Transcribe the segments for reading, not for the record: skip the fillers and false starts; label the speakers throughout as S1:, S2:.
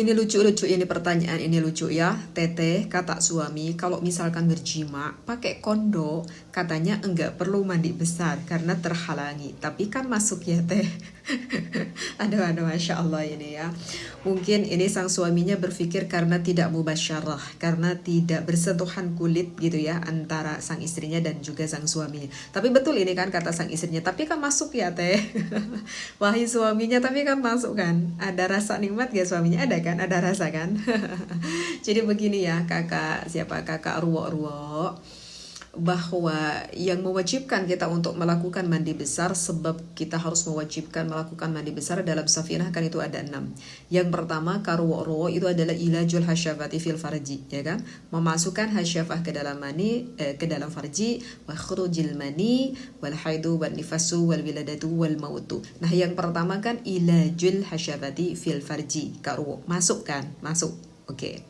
S1: Ini lucu-lucu, ini pertanyaan ini lucu ya. Teteh kata suami kalau misalkan berjima pakai kondo katanya enggak perlu mandi besar karena terhalangi. Tapi kan masuk ya teh. Aduh, Masya Allah ini ya. Mungkin ini sang suaminya berpikir karena tidak mubasyarah, karena tidak bersentuhan kulit gitu ya antara sang istrinya dan juga sang suaminya. Tapi betul ini kan kata sang istrinya, tapi kan masuk ya teh. Wahai suaminya, tapi kan masuk kan. Ada rasa nikmat gak suaminya? Ada kan? Ada rasa kan? Jadi begini ya kakak Ruwo, bahwa yang mewajibkan kita untuk melakukan mandi besar, sebab kita harus mewajibkan melakukan mandi besar dalam safinah kan itu ada 6. Yang pertama karuwo itu adalah ilajul hasyafati fil farji, ya kan, memasukkan hasyafah ke dalam mani, ke dalam farji, wa khurujil mani wal haidu wal nifasu wal wiladatu wal mautu. Nah yang pertama kan ilajul hasyafati fil farji, karuwo masuk kan, masuk. Oke.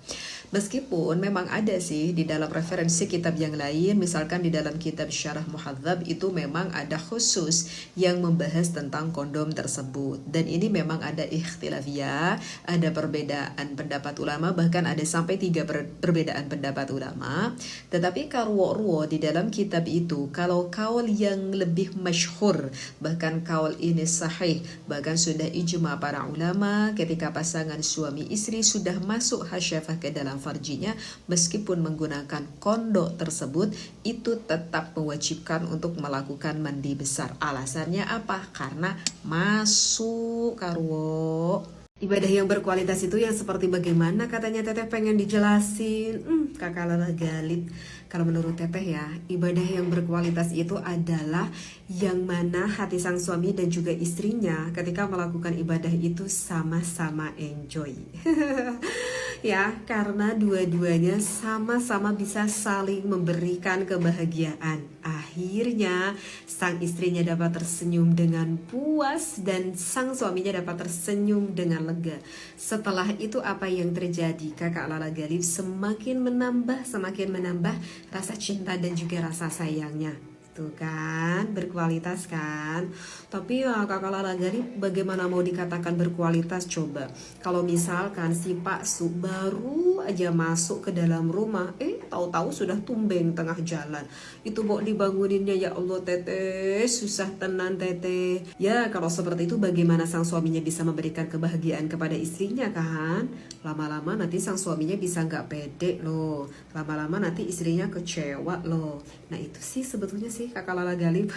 S1: Meskipun memang ada sih di dalam referensi kitab yang lain, misalkan di dalam kitab Syarah Muhadzab itu memang ada khusus yang membahas tentang kondom tersebut. Dan ini memang ada ikhtilafiyah, ada perbedaan pendapat ulama, bahkan ada sampai 3 perbedaan pendapat ulama. Tetapi karwo-ruwo di dalam kitab itu, kalau kaul yang lebih masyhur, bahkan kaul ini sahih, bahkan sudah ijma para ulama ketika pasangan suami istri sudah masuk hasyafah ke dalam farjinya, meskipun menggunakan kondo tersebut, itu tetap mewajibkan untuk melakukan mandi besar. Alasannya apa? Karena masuk karwo. Ibadah yang berkualitas itu yang seperti bagaimana katanya teteh, pengen dijelasin. Kakak Lala Galib. Kalau menurut teteh ya, ibadah yang berkualitas itu adalah yang mana hati sang suami dan juga istrinya ketika melakukan ibadah itu sama-sama enjoy. Ya, karena dua-duanya sama-sama bisa saling memberikan kebahagiaan. Akhirnya sang istrinya dapat tersenyum dengan puas dan sang suaminya dapat tersenyum dengan lega. Setelah itu apa yang terjadi? Kakak Lala Galib semakin menambah rasa cinta dan juga rasa sayangnya. Tuh kan, berkualitas kan. Tapi ya kakak Lala Galib, bagaimana mau dikatakan berkualitas coba? Kalau misalkan si Pak Su baru aja masuk ke dalam rumah, tahu-tahu sudah tumbeng tengah jalan. Itu mau dibanguninnya, ya Allah teteh, susah tenan teteh. Ya kalau seperti itu bagaimana sang suaminya bisa memberikan kebahagiaan kepada istrinya kan? Lama-lama nanti sang suaminya bisa nggak pede loh. Lama-lama nanti istrinya kecewa loh. Nah itu sih sebetulnya sih kakak Lala Galib.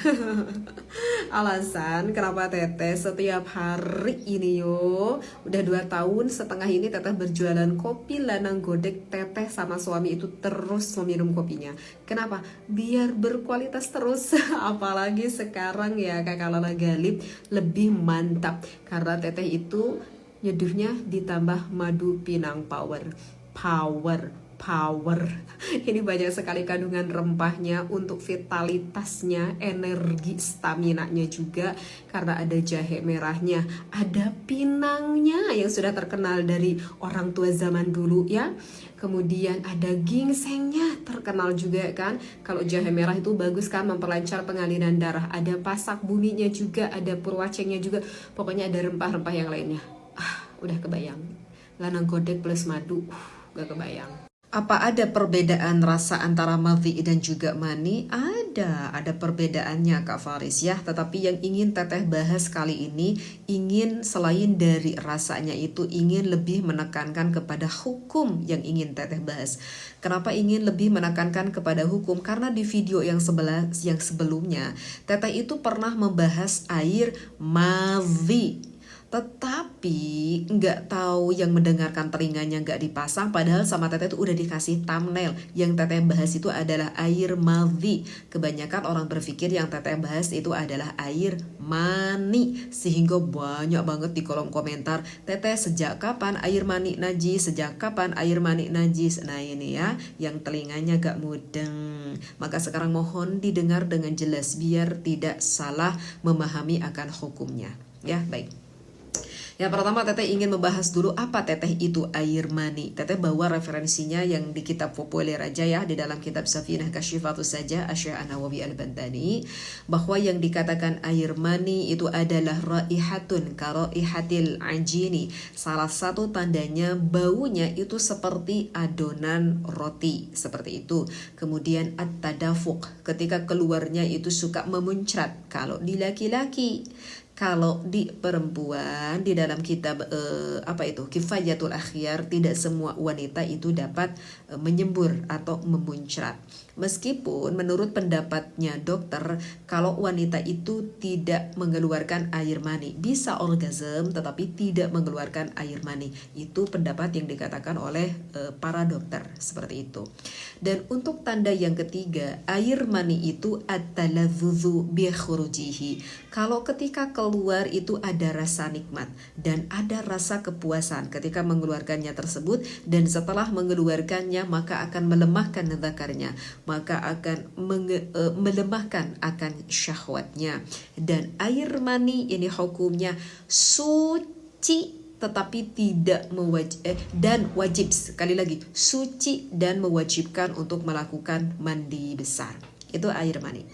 S1: Alasan kenapa teteh setiap hari ini udah 2 tahun setengah ini teteh berjualan kopi lanang godek, teteh sama suami itu terus meminum kopinya. Kenapa? Biar berkualitas terus. Apalagi sekarang ya kakak Lala Galib lebih mantap karena teteh itu nyeduhnya ditambah madu pinang power. Ini banyak sekali kandungan rempahnya untuk vitalitasnya, energi, stamina-nya juga, karena ada jahe merahnya, ada pinangnya yang sudah terkenal dari orang tua zaman dulu ya. Kemudian ada gingsengnya, terkenal juga kan. Kalau jahe merah itu bagus kan, memperlancar pengaliran darah. Ada pasak buminya juga, ada purwacengnya juga. Pokoknya ada rempah-rempah yang lainnya. Udah kebayang. Lanang godek plus madu, gak kebayang. Apa ada perbedaan rasa antara madhi dan juga mani? Ada perbedaannya Kak Faris ya. Tetapi yang ingin teteh bahas kali ini, ingin selain dari rasanya itu, ingin lebih menekankan kepada hukum yang ingin teteh bahas. Kenapa ingin lebih menekankan kepada hukum? Karena di video yang sebelumnya, teteh itu pernah membahas air madhi. Tetapi nggak tahu yang mendengarkan telinganya nggak dipasang, padahal sama teteh itu udah dikasih thumbnail. Yang teteh bahas itu adalah air madhi. Kebanyakan orang berpikir yang teteh bahas itu adalah air mani, sehingga banyak banget di kolom komentar, teteh sejak kapan air mani najis, sejak kapan air mani najis. Nah ini ya, yang telinganya gak mudeng. Maka sekarang mohon didengar dengan jelas biar tidak salah memahami akan hukumnya. Ya baik. Yang pertama Teteh ingin membahas dulu apa Teteh itu air mani. Teteh bawa referensinya yang di kitab populer aja ya, di dalam kitab Safinah Kasyifatus saja Asy An-Nawawi Al-Bantani, bahwa yang dikatakan air mani itu adalah raihatun karaihatil ajini. Salah satu tandanya baunya itu seperti adonan roti, seperti itu. Kemudian at-tadafuq, ketika keluarnya itu suka memuncrat kalau di laki-laki. Kalau di perempuan di dalam kitab Kifayatul Akhyar, tidak semua wanita itu dapat menyembur atau memuncrat. Meskipun menurut pendapatnya dokter, kalau wanita itu tidak mengeluarkan air mani, bisa orgasme tetapi tidak mengeluarkan air mani. Itu pendapat yang dikatakan oleh para dokter, seperti itu. Dan untuk tanda yang ketiga, air mani itu at-talazzuzu bi khurujihi. Kalau ketika keluar itu ada rasa nikmat dan ada rasa kepuasan ketika mengeluarkannya tersebut, dan setelah mengeluarkannya maka akan melemahkan zakarnya, maka akan melemahkan akan syahwatnya. Dan air mani ini hukumnya suci tetapi tidak dan wajib, sekali lagi, suci dan mewajibkan untuk melakukan mandi besar. Itu air mani.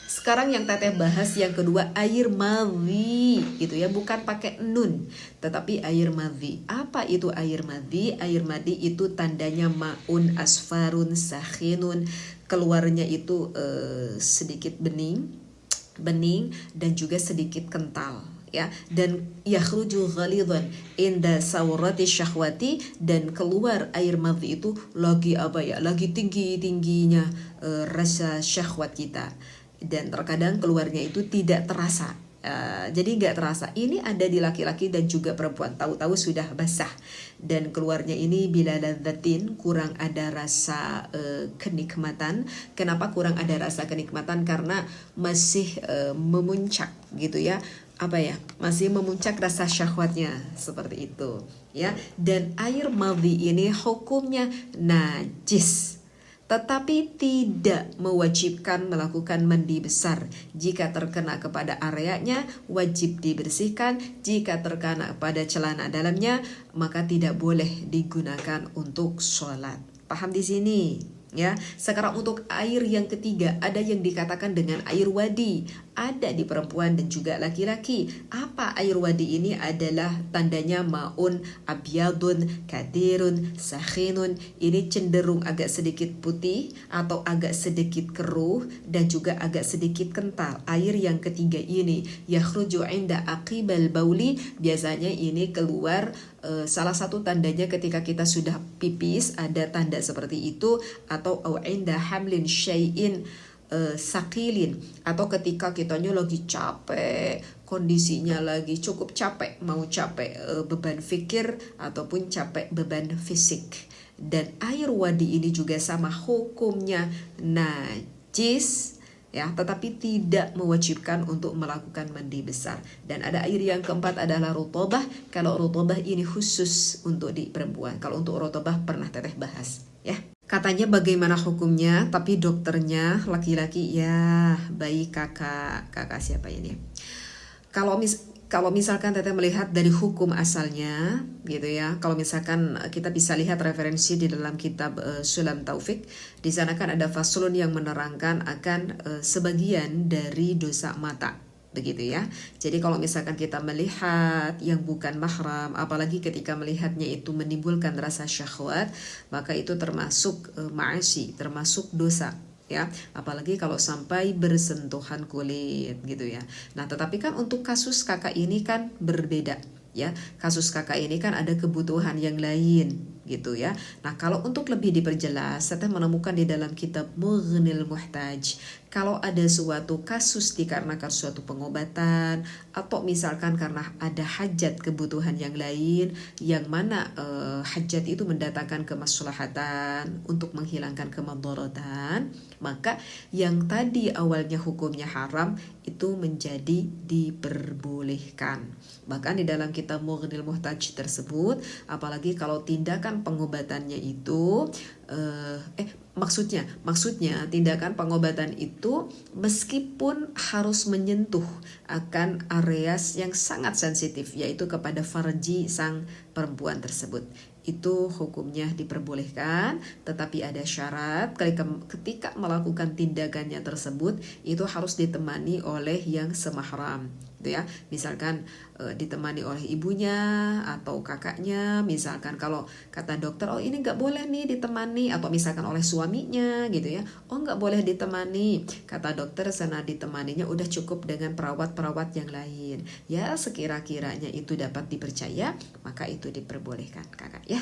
S1: Sekarang yang Teteh bahas yang kedua, air madhi, gitu ya, bukan pakai nun, tetapi air madhi. Apa itu air madhi? Air madhi itu tandanya maun asfarun sakhinun, keluarnya itu sedikit bening dan juga sedikit kental, ya. Dan yakhruju ghalidhan inda sawrati syahwati, dan keluar air madhi itu lagi lagi tingginya rasa syahwat kita, dan terkadang keluarnya itu tidak terasa. Jadi nggak terasa. Ini ada di laki-laki dan juga perempuan. Tahu-tahu sudah basah dan keluarnya ini bila ladzatin, kurang ada rasa kenikmatan. Kenapa kurang ada rasa kenikmatan? Karena masih memuncak, gitu ya. Masih memuncak rasa syahwatnya, seperti itu, ya. Dan air madhi ini hukumnya najis, tetapi tidak mewajibkan melakukan mandi besar. Jika terkena kepada areanya, wajib dibersihkan. Jika terkena pada celana dalamnya, maka tidak boleh digunakan untuk sholat. Paham di sini? Ya. Sekarang untuk air yang ketiga, ada yang dikatakan dengan air wadi, ada di perempuan dan juga laki-laki. Apa air wadi ini? Adalah tandanya maun abyadun kadirun sakhinun. Ini cenderung agak sedikit putih atau agak sedikit keruh dan juga agak sedikit kental. Air yang ketiga ini yakhruju inda aqibal bauli, biasanya ini keluar salah satu tandanya ketika kita sudah pipis, ada tanda seperti itu, atau inda hamlin syai'in sakilin, atau ketika kitanya lagi capek, kondisinya lagi cukup capek, mau capek beban fikir ataupun capek beban fisik. Dan air wadi ini juga sama hukumnya najis, ya, tetapi tidak mewajibkan untuk melakukan mandi besar. Dan ada air yang keempat adalah rutobah. Kalau rutobah ini khusus untuk di perempuan. Kalau untuk rutobah pernah Teteh bahas, ya. Katanya bagaimana hukumnya, tapi dokternya laki-laki. Ya, baik kakak siapa ini? Kalau misalkan Teteh melihat dari hukum asalnya, gitu ya. Kalau misalkan kita bisa lihat referensi di dalam kitab Sulam Taufik, di sana kan ada faslun yang menerangkan akan sebagian dari dosa mata, begitu ya. Jadi kalau misalkan kita melihat yang bukan mahram, apalagi ketika melihatnya itu menimbulkan rasa syahwat, maka itu termasuk ma'asi, termasuk dosa, ya, apalagi kalau sampai bersentuhan kulit, gitu ya. Nah, tetapi kan untuk kasus kakak ini kan berbeda, ya. Kasus kakak ini kan ada kebutuhan yang lain, gitu ya. Nah, kalau untuk lebih diperjelas, saya menemukan di dalam kitab Mughnil Muhtaj, kalau ada suatu kasus dikarenakan suatu pengobatan, atau misalkan karena ada hajat kebutuhan yang lain, yang mana hajat itu mendatangkan kemaslahatan untuk menghilangkan kemadharatan, maka yang tadi awalnya hukumnya haram itu menjadi diperbolehkan. Bahkan di dalam kitab Mughnil Muhtaj tersebut, apalagi kalau tindakan pengobatannya itu Maksudnya tindakan pengobatan itu meskipun harus menyentuh akan area yang sangat sensitif, yaitu kepada farji sang perempuan tersebut, itu hukumnya diperbolehkan, tetapi ada syarat. Ketika melakukan tindakannya tersebut itu harus ditemani oleh yang semahram, gitu ya. Misalkan ditemani oleh ibunya atau kakaknya, misalkan kalau kata dokter oh ini nggak boleh nih ditemani, atau misalkan oleh suaminya gitu ya, oh nggak boleh ditemani, kata dokter sana ditemaninya udah cukup dengan perawat-perawat yang lain ya, sekira-kiranya itu dapat dipercaya maka itu diperbolehkan kakak ya.